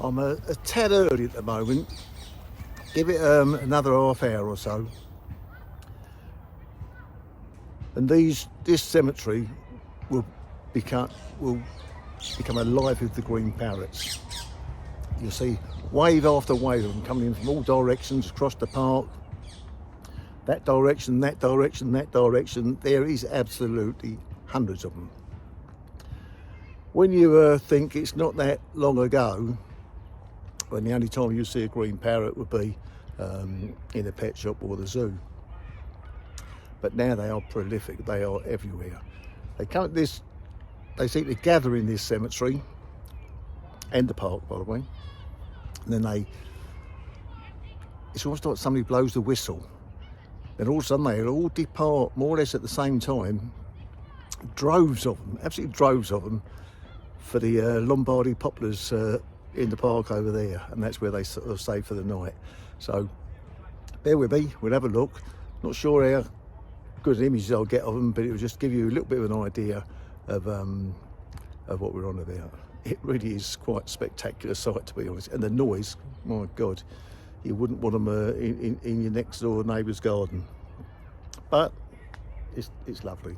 I'm a tad early at the moment. Give it another half hour or so, and this cemetery will become alive with the green parrots. You'll see wave after wave of them coming in from all directions across the park. That direction, that direction, that direction. There is absolutely hundreds of them. When you think it's not that long ago when the only time you see a green parrot would be in a pet shop or the zoo. But now they are prolific, they are everywhere. They seem to gather in this cemetery and the park, by the way. And then it's almost like somebody blows the whistle. Then all of a sudden they all depart more or less at the same time. Droves of them, absolutely droves of them, for the Lombardy poplars in the park over there, and that's where they sort of stay for the night. So bear with me, we'll have a look. Not sure how good images I'll get of them, but it will just give you a little bit of an idea of what we're on about. It really is quite a spectacular sight, to be honest. And the noise, my God, you wouldn't want them in your next door neighbour's garden. But it's lovely.